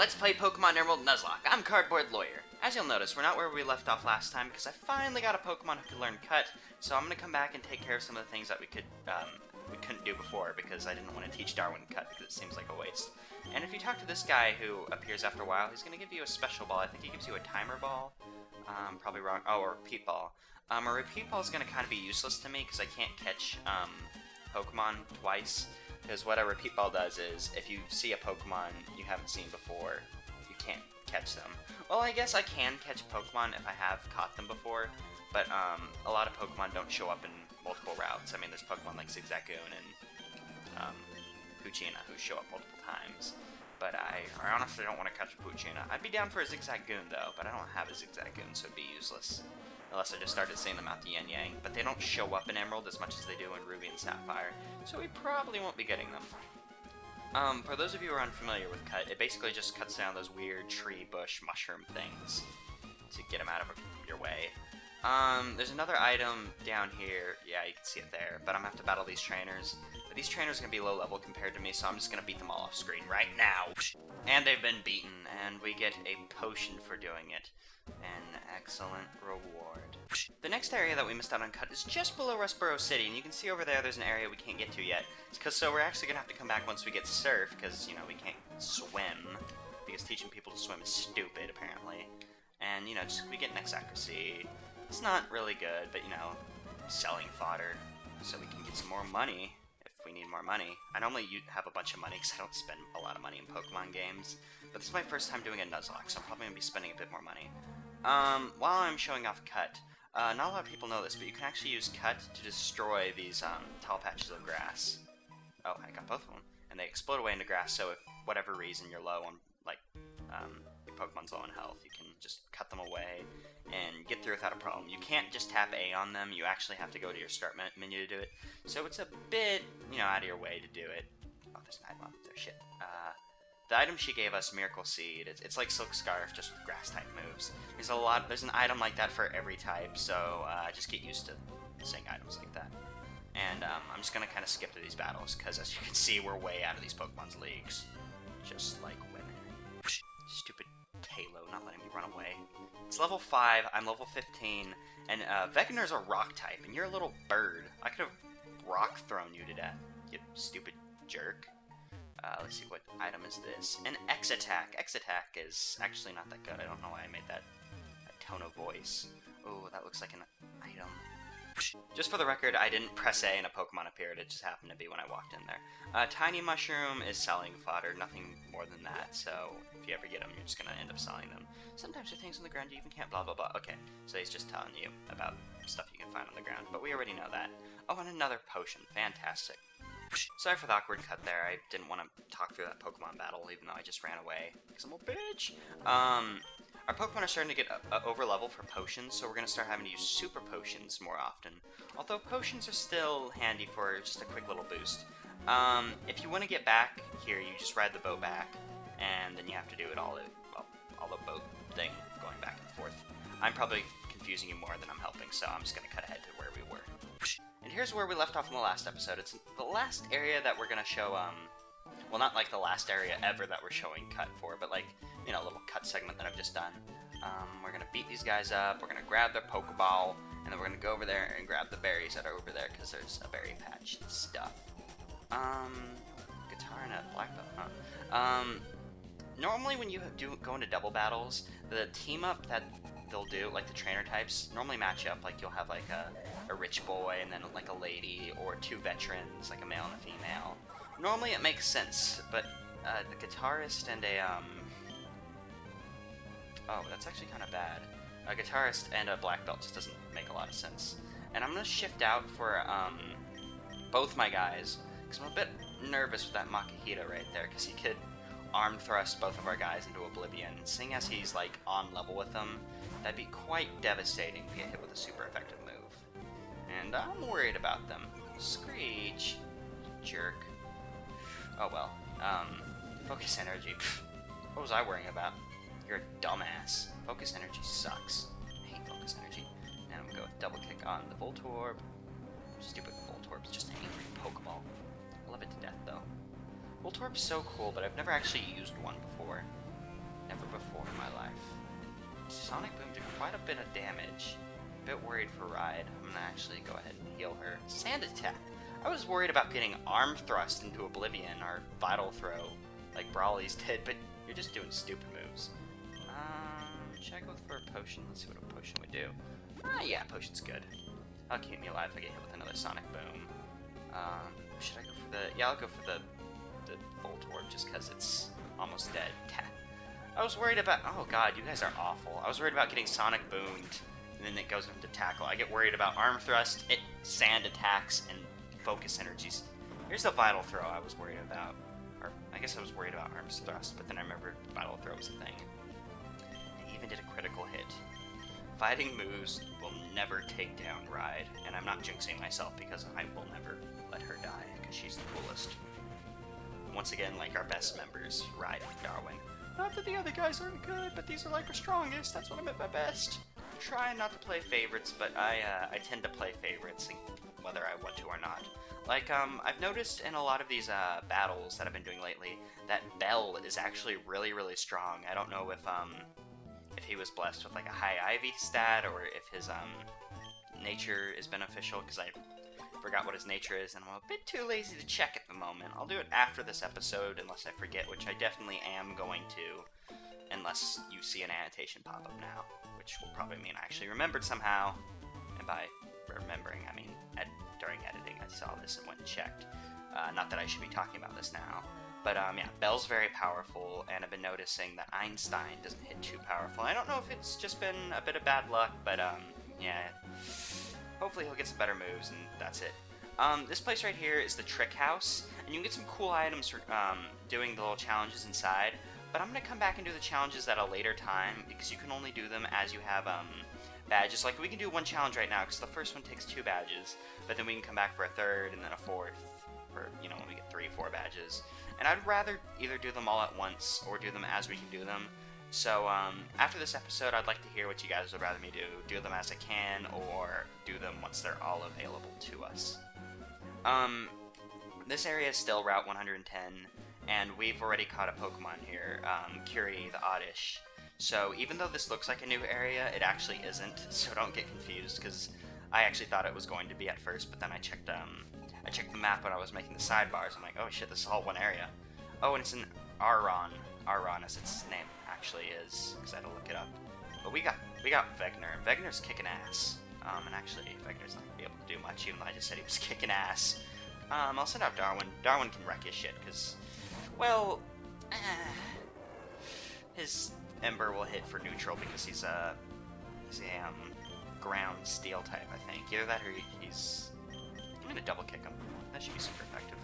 let's play Pokemon Emerald Nuzlocke. I'm Cardboard Lawyer. As you'll notice, we're not where we left off last time because I finally got a Pokemon who could learn Cut, so I'm going to come back and take care of some of the things that we couldn't do before because I didn't want to teach Darwin Cut because it seems like a waste. And if you talk to this guy who appears after a while, he's going to give you a special ball. I think he gives you a timer ball. Probably wrong. Oh, or a repeat ball. A repeat ball is going to kind of be useless to me because I can't catch Pokemon twice. Because what a repeat ball does is, if you see a Pokemon you haven't seen before, you can't catch them. Well, I guess I can catch Pokemon if I have caught them before, but a lot of Pokemon don't show up in multiple routes. I mean, there's Pokemon like Zigzagoon and Poochyena who show up multiple times. But I honestly don't want to catch Poochyena. I'd be down for a Zigzagoon though, but I don't have a Zigzagoon, so it'd be useless. Unless I just started seeing them out the yin-yang. But they don't show up in Emerald as much as they do in Ruby and Sapphire, so we probably won't be getting them. For those of you who are unfamiliar with Cut, it basically just cuts down those weird tree, bush, mushroom things to get them out of your way. There's another item down here. Yeah, you can see it there. But I'm going to have to battle these trainers. But these trainers are going to be low level compared to me, so I'm just going to beat them all off screen right now. And they've been beaten, and we get a potion for doing it. An excellent reward. The next area that we missed out on Cut is just below Rustboro City, and you can see over there there's an area we can't get to yet. So we're actually going to have to come back once we get Surf, because, you know, we can't swim. Because teaching people to swim is stupid, apparently. And, you know, just we get next accuracy. It's not really good, but, you know, selling fodder so we can get some more money if we need more money. I normally have a bunch of money because I don't spend a lot of money in Pokemon games, but this is my first time doing a Nuzlocke, so I'm probably going to be spending a bit more money. While I'm showing off Cut, not a lot of people know this, but you can actually use Cut to destroy these tall patches of grass. Oh, I got both of them. And they explode away into grass, so if whatever reason you're low on, like, your Pokemon's low on health, you can just cut them away and get through without a problem. You can't just tap A on them, you actually have to go to your start menu to do it. So it's a bit, you know, out of your way to do it. Oh, there's an item up there, shit. The item she gave us, Miracle Seed, it's like Silk Scarf, just with grass type moves. There's an item like that for every type, so just get used to saying items like that. And I'm just gonna kind of skip through these battles, because as you can see, we're way out of these Pokemon's leagues. Just like women. Stupid Halo, not letting me run away. It's level 5, I'm level 15, and Vector's a rock type, and you're a little bird. I could have rock thrown you to death, you stupid jerk. Let's see, what item is this? An X-Attack. X-Attack is actually not that good. I don't know why I made that tone of voice. Oh, that looks like an item. Just for the record, I didn't press A and a Pokemon appeared. It just happened to be when I walked in there. Tiny Mushroom is selling fodder, nothing more than that. So if you ever get them, you're just going to end up selling them. Sometimes there are things on the ground you even can't blah blah blah. Okay, so he's just telling you about stuff you can find on the ground. But we already know that. Oh, and another potion. Fantastic. Sorry for the awkward cut there. I didn't want to talk through that Pokemon battle, even though I just ran away. Because I'm a bitch. Our Pokemon are starting to get over level for potions, so we're going to start having to use super potions more often. Although potions are still handy for just a quick little boost. If you want to get back here, you just ride the boat back, and then you have to do it all the boat thing, going back and forth. I'm probably confusing you more than I'm helping, so I'm just going to cut ahead to where we were. And here's where we left off in the last episode. It's the last area that we're going to show, well, not like the last area ever that we're showing Cut for, but like, you know, a little Cut segment that I've just done. We're going to beat these guys up, we're going to grab their Pokeball, and then we're going to go over there and grab the berries that are over there, because there's a berry patch and stuff. Guitar and a black belt, huh? Normally when you go into double battles, the team up that they'll do, like the trainer types, normally match up. Like you'll have like a rich boy and then like a lady, or two veterans, like a male and a female. Normally it makes sense, but the guitarist and a oh, that's actually kind of bad. A guitarist and a black belt just doesn't make a lot of sense. And I'm gonna shift out for both my guys, because I'm a bit nervous with that Makihita right there, because he could arm thrust both of our guys into oblivion. And seeing as he's like on level with them, that'd be quite devastating to get hit with a super effective move. And I'm worried about them. Screech. Jerk. Oh well. Focus energy. What was I worrying about? You're a dumbass. Focus energy sucks. I hate focus energy. And I'm gonna go with double kick on the Voltorb. Stupid Voltorb's just an angry Pokeball. I love it to death though. Voltorb's so cool, but I've never actually used one before. bit of damage. A bit worried for Ride. I'm gonna actually go ahead and heal her. Sand Attack. I was worried about getting Arm Thrust into Oblivion or Vital Throw, like Brawlies did, but you're just doing stupid moves. Should I go for a potion? Let's see what a potion would do. Yeah, potion's good. That'll keep me alive if I get hit with another Sonic Boom. Should I go for the... Yeah, I'll go for the Volt Orb just because it's almost dead. I was worried about... Oh god, you guys are awful. I was worried about getting Sonic Boomed, and then it goes into Tackle. I get worried about Arm Thrust, Sand Attacks, and Focus Energies. Here's the Vital Throw I was worried about. Or, I guess I was worried about Arm Thrust, but then I remembered Vital Throw was a thing. I even did a critical hit. Fighting moves will never take down Ride, and I'm not jinxing myself because I will never let her die, because she's the coolest. Once again, like our best members, Ride and Darwin. Not that the other guys aren't good, but these are like our strongest, that's what I meant by best. Try not to play favorites, but I tend to play favorites, whether I want to or not. Like, I've noticed in a lot of these battles that I've been doing lately, that Bell is actually really, really strong. I don't know if he was blessed with like a high Ivy stat, or if his nature is beneficial, because I forgot what his nature is, and I'm a bit too lazy to check at the moment. I'll do it after this episode, unless I forget, which I definitely am going to, unless you see an annotation pop up now, which will probably mean I actually remembered somehow, and by remembering, I mean during editing I saw this and went and checked. Not that I should be talking about this now. But, yeah, Bell's very powerful, and I've been noticing that Einstein doesn't hit too powerful. I don't know if it's just been a bit of bad luck, but, yeah. Hopefully he'll get some better moves, and that's it. This place right here is the Trick House, and you can get some cool items for, doing the little challenges inside. But I'm gonna come back and do the challenges at a later time, because you can only do them as you have, badges. Like, we can do one challenge right now, because the first one takes 2 badges, but then we can come back for a 3rd, and then a 4th, for, you know, when we get 3, 4 badges. And I'd rather either do them all at once, or do them as we can do them. So, after this episode, I'd like to hear what you guys would rather me do. Do them as I can, or do them once they're all available to us. This area is still Route 110, and we've already caught a Pokemon here, Curie the Oddish. So, even though this looks like a new area, it actually isn't, so don't get confused, because I actually thought it was going to be at first, but then I checked the map when I was making the sidebars. I'm like, oh shit, this is all one area. Oh, and it's in Aron. Aron, as its name actually is, because I had to look it up. But we got Vegner. Vegner's kicking ass. And actually, Vegner's not gonna be able to do much, even though I just said he was kicking ass. I'll send out Darwin. Darwin can wreck his shit, because, well, his Ember will hit for neutral because he's a ground steel type, I think. Either that or he's... I'm gonna double kick him. That should be super effective.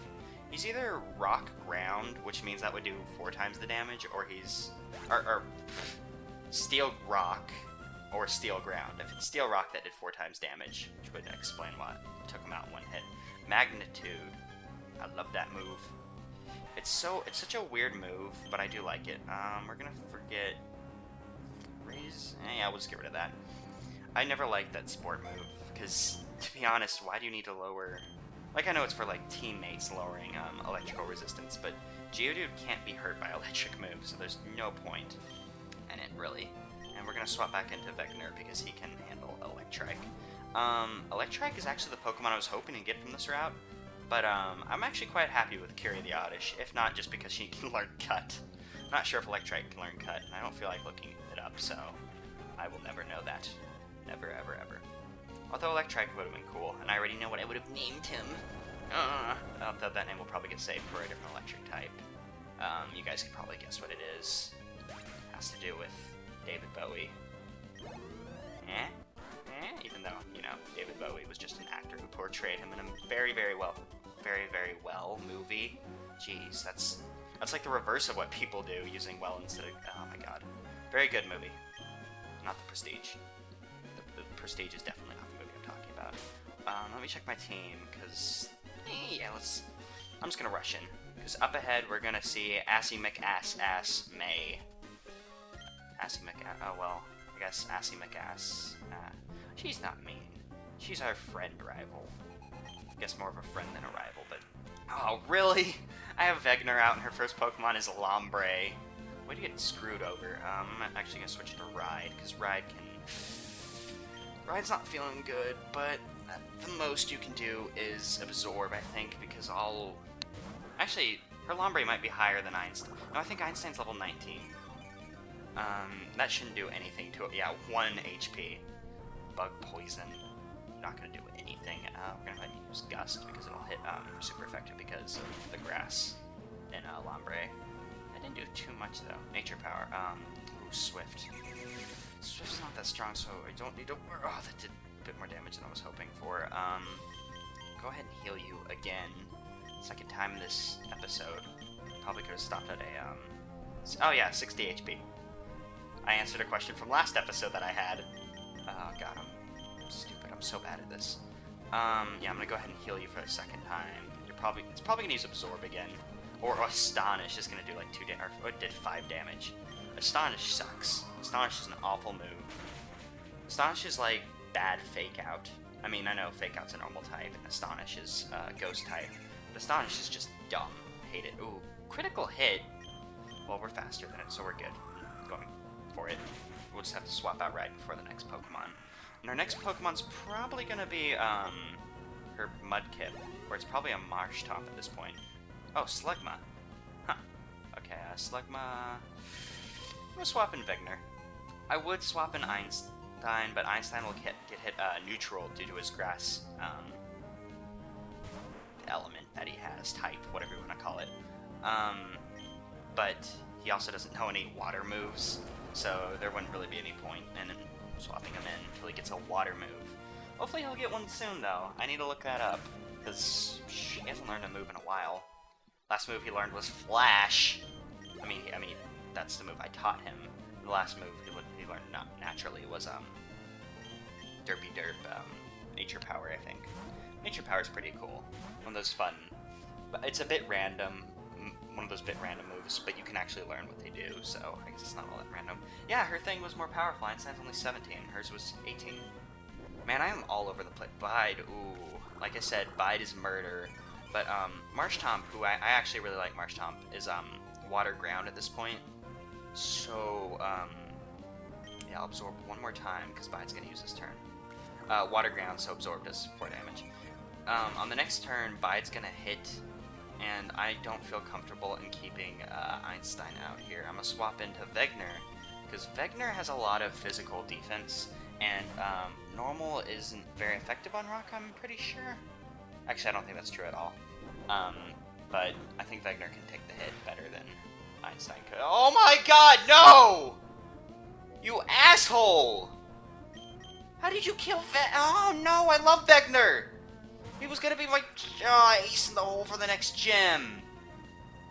He's either rock ground, which means that would do 4 times the damage, or he's... or steel rock, or steel ground. If it's steel rock, that did 4 times damage, which would explain why it took him out in 1 hit. Magnitude. I love that move. It's such a weird move, but I do like it. We're gonna forget... Raise... yeah, we'll just get rid of that. I never liked that sport move, because, to be honest, why do you need to lower... Like, I know it's for, like, teammates lowering electrical resistance, but Geodude can't be hurt by electric moves, so there's no point in it, really. And we're gonna swap back into Vegner, because he can handle Electrike. Electrike is actually the Pokemon I was hoping to get from this route, but, I'm actually quite happy with Curie the Oddish, if not just because she can learn Cut. I'm not sure if Electrike can learn Cut, and I don't feel like looking it up, so I will never know that. Never, ever, ever. Although Electrike would have been cool, and I already know what I would have named him. Although that name will probably get saved for a different electric type. You guys can probably guess what it is. Has to do with David Bowie. Even though, you know, David Bowie was just an actor who portrayed him in a very, very well movie. Jeez, that's like the reverse of what people do, using well instead of... Oh my god. Very good movie. Not The Prestige. The Prestige is definitely not the movie I'm talking about. Let me check my team, because... yeah, I'm just gonna rush in. Because up ahead, we're gonna see Assy McAss May. Assy McAss... oh, well, I guess Assy McAss... she's not mean. She's our friend rival. I guess more of a friend than a rival, but... Oh, really? I have Vegner out, and her first Pokemon is Lombre. Way to get screwed over. I'm actually gonna switch to Ride, because Ride can... Ride's not feeling good, but the most you can do is absorb, I think, because I'll... Actually, her Lombre might be higher than Einstein. No, I think Einstein's level 19. That shouldn't do anything to it. Yeah, 1 HP. Bug poison. Not gonna do anything. We're gonna go ahead and use Gust because it'll hit super effective because of the grass in Lombre. I didn't do too much though. Nature power. Ooh, Swift. Swift's not that strong, so I don't need to. Oh, that did a bit more damage than I was hoping for. Go ahead and heal you again. Second time in this episode. Probably could have stopped at a oh yeah, 60 HP. I answered a question from last episode that I had. Oh god, I'm stupid. I'm so bad at this. Yeah, I'm gonna go ahead and heal you for the second time. It's probably gonna use Absorb again, or Astonish is gonna do like 2 damage, or it did 5 damage. Astonish sucks. Astonish is an awful move. Astonish is like bad Fake Out. I mean, I know Fake Out's a normal type, and Astonish is Ghost type, but Astonish is just dumb. Hate it. Ooh, critical hit. Well, we're faster than it, so we're good. Going for it. We'll just have to swap out right before the next Pokemon. And our next Pokemon's probably gonna be her Mudkip, or it's probably a Marshtomp at this point. Oh, Slugma. Huh. Okay, Slugma. I'm gonna swap in Vegner. I would swap in Einstein, but Einstein will get hit neutral due to his grass element that he has, type, whatever you want to call it. But he also doesn't know any water moves, so there wouldn't really be any point in swapping him in until he gets a water move. Hopefully he'll get one soon, though. I need to look that up, because he hasn't learned a move in a while. Last move he learned was Flash. I mean, that's the move I taught him. The last move he learned not naturally was Derpy Derp, Nature Power, I think. Nature Power is pretty cool. One of those fun, but it's a bit random. One of those bit random moves, but you can actually learn what they do, so I guess it's not all that random. Yeah, her thing was more powerful. Einstein's only 17. Hers was 18. Man, I am all over the place. Bide, ooh. Like I said, Bide is murder. But, Marshtomp, who I actually really like Marshtomp, is, Water Ground at this point. So, yeah, I'll absorb one more time, because Bide's gonna use this turn. Water Ground, so Absorb does 4 damage. On the next turn, Bide's gonna hit, and I don't feel comfortable in keeping Einstein out here. I'm gonna swap into Vegner, because Vegner has a lot of physical defense, and Normal isn't very effective on Rock, I'm pretty sure. Actually, I don't think that's true at all. But I think Vegner can take the hit better than Einstein could. Oh my god, no! You asshole! How did you kill Oh no, I love Vegner! He was gonna be my ace in the hole for the next gym.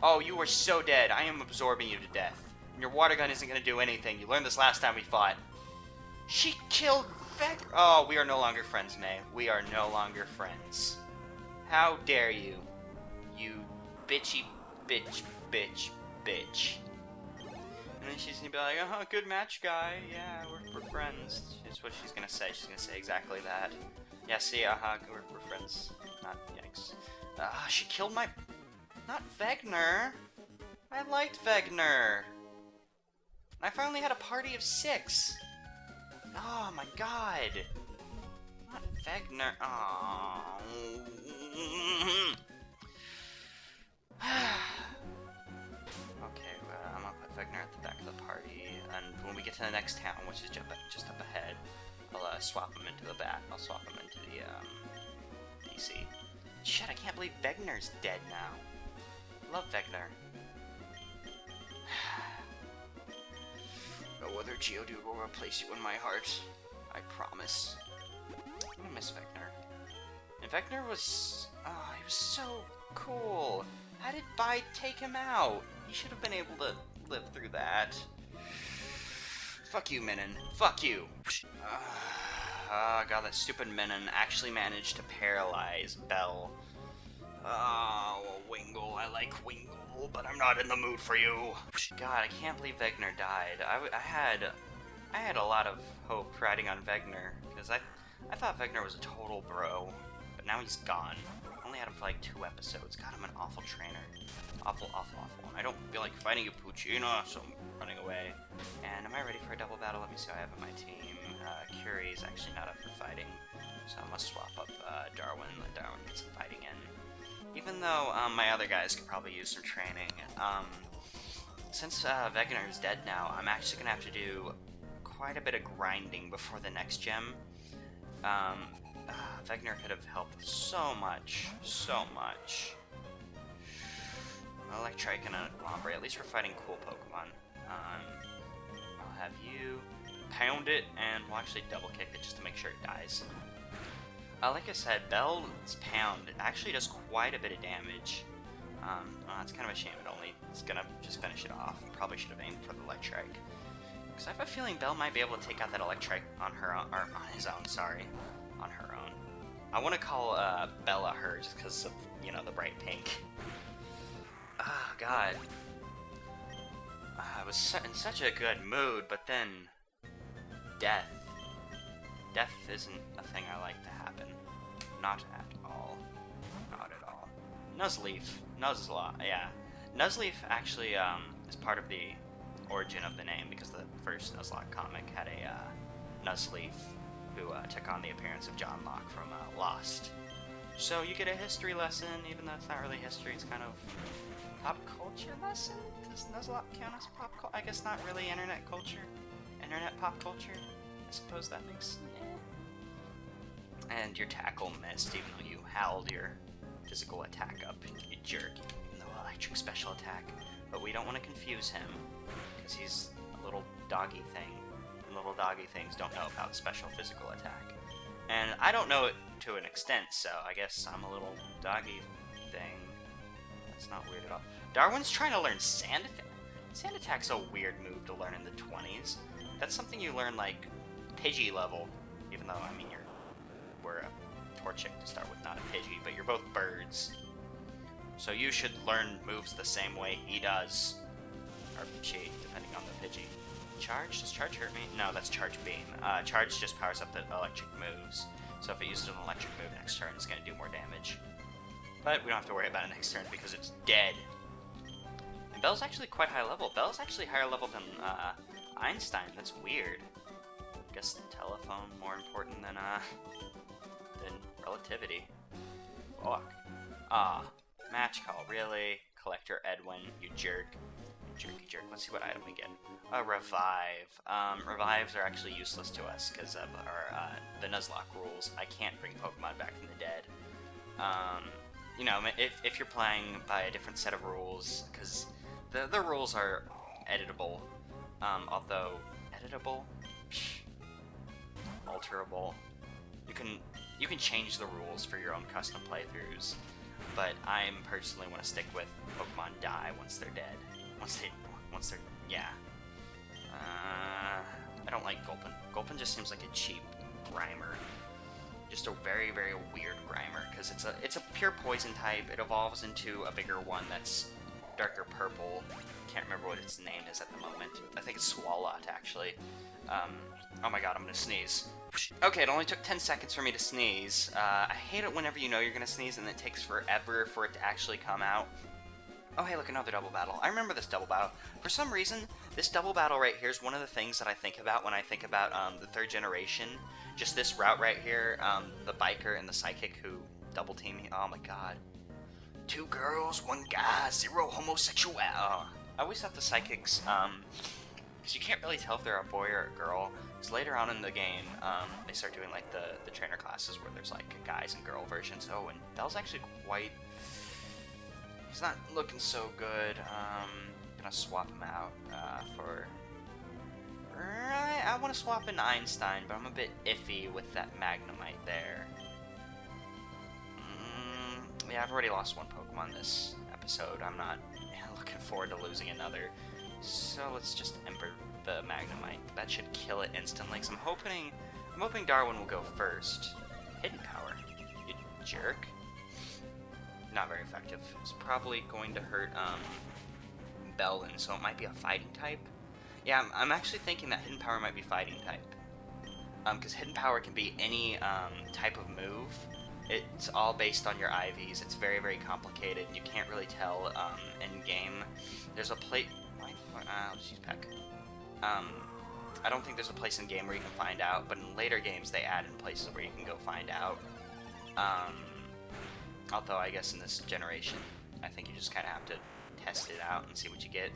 Oh, you are so dead. I am absorbing you to death. And your water gun isn't gonna do anything. You learned this last time we fought. She killed Vegner. Oh, we are no longer friends, May. We are no longer friends. How dare you? You bitchy bitch, bitch, bitch. And then she's gonna be like, oh, good match, guy. Yeah, we're friends. That's what she's gonna say. She's gonna say exactly that. Yeah, see, we're friends. Not, yikes. She killed my... Not Vegner. I liked Vegner. I finally had a party of 6. Oh my god. Not Vegner. Oh. Okay, I'm gonna put Vegner at the back of the party, and when we get to the next town, which is just up ahead, I'll swap him into the bat. I'll swap him into the DC. Shit, I can't believe Vegner's dead now. Love Vegner. No other Geodude will replace you in my heart. I promise. I'm gonna miss Vegner. And Vegner was... Oh, he was so cool. How did Bide take him out? He should have been able to live through that. Fuck you, Minun. Fuck you. Oh god, that stupid Minun actually managed to paralyze Bell. Oh, Wingull. I like Wingull, but I'm not in the mood for you. God, I can't believe Vegner died. I had a lot of hope riding on Vegner, because I thought Vegner was a total bro. But now he's gone. Only had him for like 2 episodes. God, I'm an awful trainer. Awful, awful, awful. And I don't feel like fighting you, Puccino, so I'm running away. And am I ready for a double battle? Let me see what I have on my team. Curie is actually not up for fighting, so I must swap up Darwin and let Darwin get some fighting in. Even though my other guys could probably use some training. Since Wegener is dead now, I'm actually going to have to do quite a bit of grinding before the next gem. Wegener could have helped so much, so much. Electrike and a Lombre, at least we're fighting cool Pokemon. I'll have you pound it, and we'll actually double kick it just to make sure it dies. Like I said, Bell's Pound actually does quite a bit of damage. It's kind of a shame it's gonna just finish it off. Probably should have aimed for the Electrike. Because I have a feeling Bell might be able to take out that Electrike on her own, or on his own, sorry. On her own. I want to call Bella her just because of, you know, the bright pink. Ah, God. I was in such a good mood, but then... Death. Death isn't a thing I like to happen. Not at all. Not at all. Nuzlocke, yeah. Nuzleaf actually is part of the origin of the name, because the first Nuzlocke comic had a Nuzleaf who took on the appearance of John Locke from Lost. So you get a history lesson, even though it's not really history, it's kind of pop culture lesson? Does Nuzlocke count as pop culture? I guess not really internet culture. Internet pop culture? I suppose that makes sense. And your tackle missed, even though you held your physical attack up, you jerk. Even though electric special attack. But we don't want to confuse him, because he's a little doggy thing. And little doggy things don't know about special physical attack. And I don't know it to an extent, so I guess I'm a little doggy thing. That's not weird at all. Darwin's trying to learn Sand Attack. Sand Attack's a weird move to learn in the 20s. That's something you learn, like, Pidgey level. Even though, I mean, we're a Torchic to start with, not a Pidgey, but you're both birds. So you should learn moves the same way he does. Or she, depending on the Pidgey. Charge? Does Charge hurt me? No, that's Charge Beam. Charge just powers up the electric moves. So if it uses an electric move next turn, it's going to do more damage. But we don't have to worry about it next turn because it's dead. And Bell's actually quite high level. Bell's actually higher level than Einstein. That's weird. I guess the telephone more important than relativity. Fuck. Match call, really? Collector Edwin, you jerk. Jerky jerk. Let's see what item we get. A revive. Revives are actually useless to us because of our the Nuzlocke rules. I can't bring Pokemon back from the dead. You know, if you're playing by a different set of rules, because the rules are editable. Although editable, alterable. You can change the rules for your own custom playthroughs. But I personally want to stick with Pokemon die once they're dead. Once they're, yeah. I don't like Gulpin. Gulpin just seems like a cheap Grimer. Just a very, very weird Grimer, because it's a pure poison type. It evolves into a bigger one that's darker purple. Can't remember what its name is at the moment. I think it's Swalot, actually. Oh my god, I'm gonna sneeze. Okay, it only took 10 seconds for me to sneeze. I hate it whenever you know you're gonna sneeze and it takes forever for it to actually come out. Oh hey, look, another double battle. I remember this double battle. For some reason, this double battle right here is one of the things that I think about when I think about the third generation. Just this route right here, the biker and the psychic who double team me. Oh my god. 2 girls, 1 guy, 0 homosexuality. Oh. I always thought the psychics, because you can't really tell if they're a boy or a girl. Because later on in the game, they start doing like the trainer classes where there's like guys and girl versions. Oh, and Bell's actually quite... He's not looking so good. Gonna swap him out for... I want to swap in Einstein, but I'm a bit iffy with that Magnemite there. Yeah, I've already lost 1 Pokemon this episode. I'm not looking forward to losing another. So let's just Ember the Magnemite. That should kill it instantly. So I'm hoping Darwin will go first. Hidden Power. You jerk. Not very effective. It's probably going to hurt Bellin, so it might be a fighting type. Yeah, I'm actually thinking that Hidden Power might be fighting type. Because Hidden Power can be any type of move. It's all based on your IVs. It's very, very complicated. You can't really tell in game. There's a place. Let's use Peck. I don't think there's a place in game where you can find out, but in later games they add in places where you can go find out. Although I guess in this generation, I think you just kind of have to test it out and see what you get.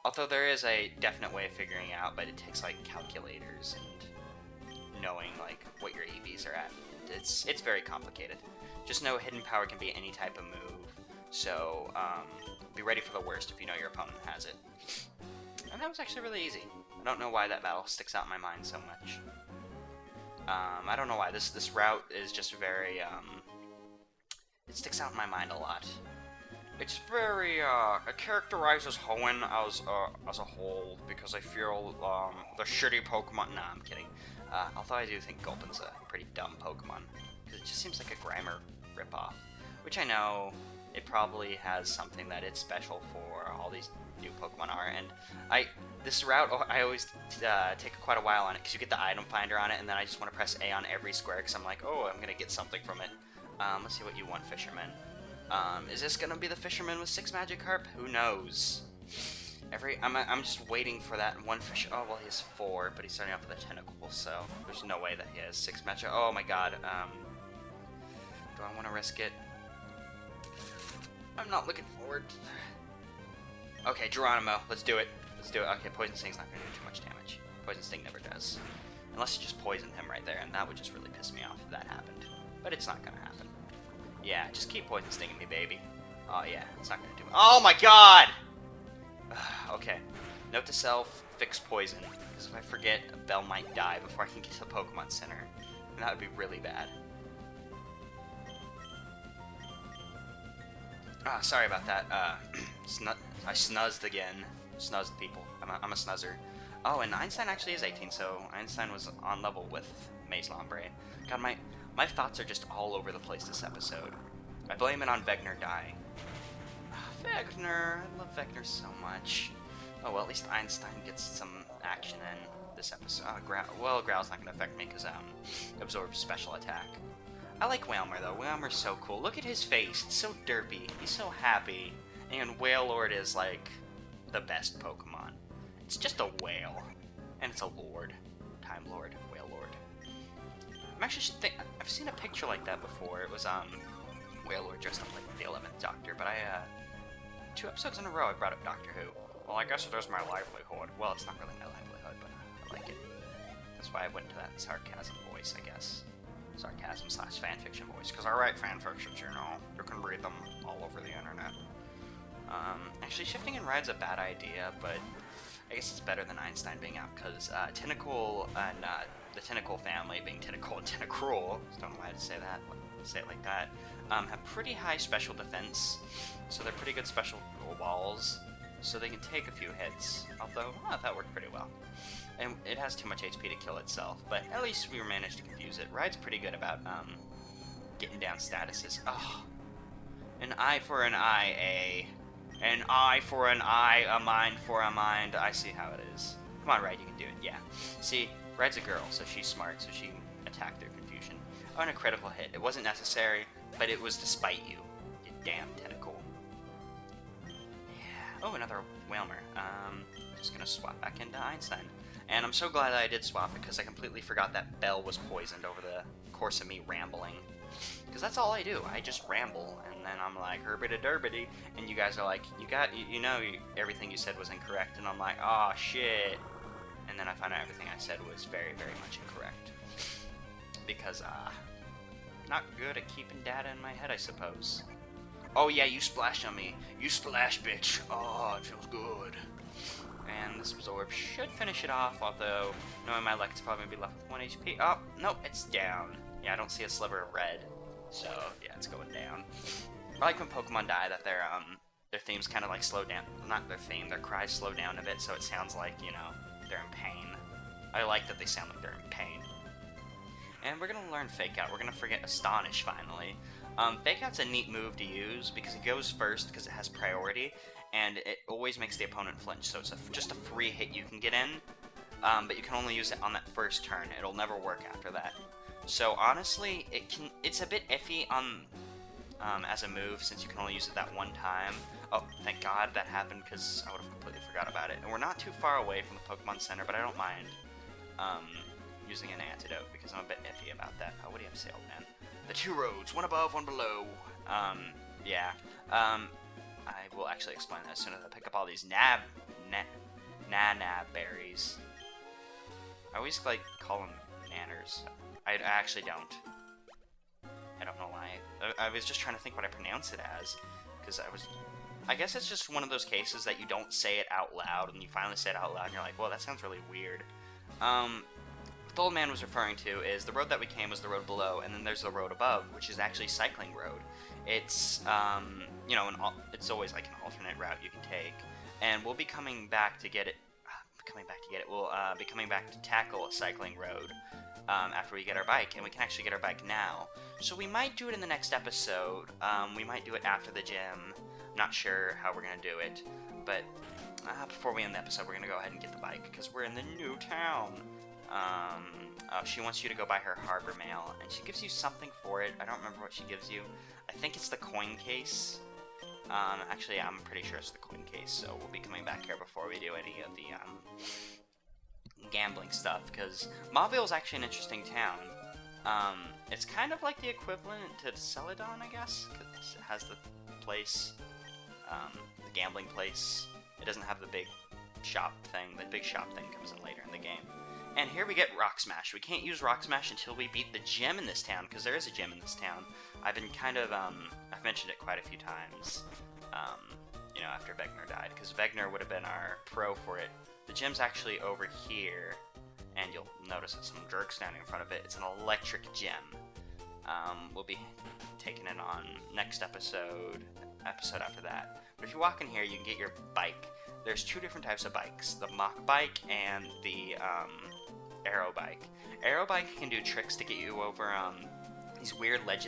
Although there is a definite way of figuring out, but it takes like calculators and knowing like what your EVs are at. It's very complicated. Just know hidden power can be any type of move, so be ready for the worst if you know your opponent has it. And that was actually really easy. I don't know why that battle sticks out in my mind so much. I don't know why. This route is just very, it sticks out in my mind a lot. It's very, it characterizes Hoenn as a whole, because I feel, the shitty Pokemon. Nah, I'm kidding. Although I do think Gulpin's a pretty dumb Pokemon. It just seems like a grammar ripoff. Which I know, it probably has something that it's special for all these new Pokemon are, and this route, I always take quite a while on it, because you get the item finder on it, and then I just want to press A on every square, because I'm like, oh, I'm gonna get something from it. Let's see what you want, Fisherman. Is this gonna be the Fisherman with 6 Magikarp? Who knows? I'm just waiting for that one fish. Oh, well, he has 4, but he's starting off with a tentacle, so there's no way that he has 6 Magikarp. Oh my god, do I want to risk it? I'm not looking forward. Okay, Geronimo, let's do it. Let's do it. Okay, Poison Sting's not going to do too much damage. Poison Sting never does. Unless you just poisoned him right there, and that would just really piss me off if that happened. But it's not going to happen. Yeah, just keep Poison Stinging me, baby. Oh, yeah, it's not going to do it. Oh, my God! Okay. Note to self, fix poison. Because if I forget, Belle might die before I can get to the Pokemon Center. And that would be really bad. Sorry about that. I snuzzed again. Snuzzed people. I'm a snuzzer. Oh, and Einstein actually is 18, so Einstein was on level with Maze Lombre. God, my thoughts are just all over the place this episode. I blame it on Vecna dying. Vecna! I love Vecna so much. Oh, well, at least Einstein gets some action in this episode. Well, Growl's not going to affect me because absorbs special attack. I like Wailmer, though. Wailmer's so cool. Look at his face. It's so derpy. He's so happy. And Wailord is, like, the best Pokemon. It's just a whale. And it's a lord. Time Lord. Wailord. I'm actually I've seen a picture like that before. It was, Wailord dressed up like the 11th Doctor. But 2 episodes in a row I brought up Doctor Who. Well, I guess it is my livelihood. Well, it's not really my livelihood, but I like it. That's why I went to that sarcasm voice, I guess. Sarcasm / fanfiction voice, because I write fanfictions, you know. You can read them all over the internet. Actually, shifting in ride's a bad idea, but I guess it's better than Einstein being out, because Tentacool and the Tentacool family, being Tentacool and Tentacruel, don't know why I say that, say it like that, have pretty high special defense, so they're pretty good special walls, so they can take a few hits, although, that worked pretty well. And it has too much HP to kill itself, but at least we managed to confuse it. Ride's pretty good about, getting down statuses. Oh, an eye for an eye, eh? An eye for an eye, a mind for a mind. I see how it is. Come on, Ride, you can do it, yeah. See, Ride's a girl, so she's smart, so she attacked through confusion. Oh, and a critical hit. It wasn't necessary, but it was despite you. You damn tentacle. Yeah. Oh, another Wailmer. Just gonna swap back into Einstein. And I'm so glad that I did swap, because I completely forgot that Belle was poisoned over the course of me rambling. Because that's all I do. I just ramble, and then I'm like, herbity-derbity, and you guys are like, everything you said was incorrect, and I'm like, oh shit. And then I find out everything I said was very, very much incorrect. Because, not good at keeping data in my head, I suppose. Oh yeah, you splashed on me. You splash, bitch. Oh, it feels good. And this absorb should finish it off, although, knowing my luck, it's probably going to be left with 1 HP. Oh, nope, it's down. Yeah, I don't see a sliver of red, so, yeah, it's going down. I like when Pokemon die that their themes kind of, like, slow down. Not their theme, their cries slow down a bit, so it sounds like, they're in pain. I like that they sound like they're in pain. And we're going to learn Fake Out. We're going to forget Astonish, finally. Fake Out's a neat move to use, because it goes first, because it has priority, and it always makes the opponent flinch, so it's just a free hit you can get in, but you can only use it on that first turn. It'll never work after that. So honestly, it's a bit iffy on as a move since you can only use it that one time. Oh, thank God that happened because I would have completely forgot about it. And we're not too far away from the Pokemon Center, but I don't mind using an antidote because I'm a bit iffy about that. Oh, what do you have to say, old man? The two roads, one above, one below. Yeah. I will actually explain that as soon as I pick up all these nab berries. I always like call them nanners. I actually don't. I don't know why. I was just trying to think what I pronounce it as, because I guess it's just one of those cases that you don't say it out loud, and you finally say it out loud, and you're like, well, that sounds really weird. What the old man was referring to is the road that we came was the road below, and then there's the road above, which is actually cycling road. It's, you know, it's always like an alternate route you can take, and we'll be coming back to get it. We'll be coming back to tackle a cycling road after we get our bike, and we can actually get our bike now. So we might do it in the next episode. We might do it after the gym. I'm not sure how we're gonna do it, but before we end the episode, we're gonna go ahead and get the bike because we're in the new town. She wants you to go buy her harbor mail, and she gives you something for it. I don't remember what she gives you. I think it's the coin case. Actually, I'm pretty sure it's the coin case, so we'll be coming back here before we do any of the, gambling stuff, because Mauville is actually an interesting town. It's kind of like the equivalent to Celadon, I guess, because it has the place, the gambling place. It doesn't have the big shop thing. The big shop thing comes in later in the game. And here we get Rock Smash. We can't use Rock Smash until we beat the gym in this town, because there is a gym in this town. I've been kind of, I've mentioned it quite a few times, you know, after Vegner died, because Vegner would have been our pro for it. The gym's actually over here, and you'll notice that some jerk standing in front of it. It's an electric gym. We'll be taking it on next episode after that. But if you walk in here, you can get your bike. There's two different types of bikes, the Mach bike and the Aero bike. Aero bike can do tricks to get you over these weird ledges,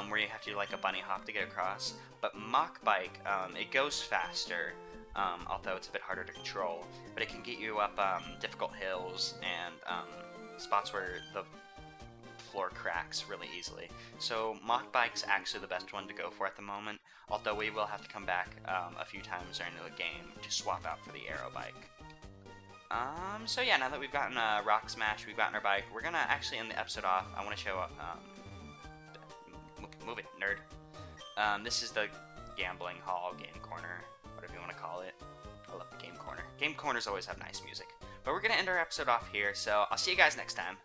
where you have to do like a bunny hop to get across. But Mach bike, it goes faster, although it's a bit harder to control, but it can get you up difficult hills and spots where the floor cracks really easily. So Mach bike's actually the best one to go for at the moment, although we will have to come back a few times during the game to swap out for the Aero bike. So yeah, now that we've gotten Rock Smash, we've gotten our bike, we're gonna actually end the episode off. I want to show move it, nerd. This is the gambling hall, game corner, whatever you want to call it. I love the game corner. Game corners always have nice music. But we're gonna end our episode off here, so I'll see you guys next time.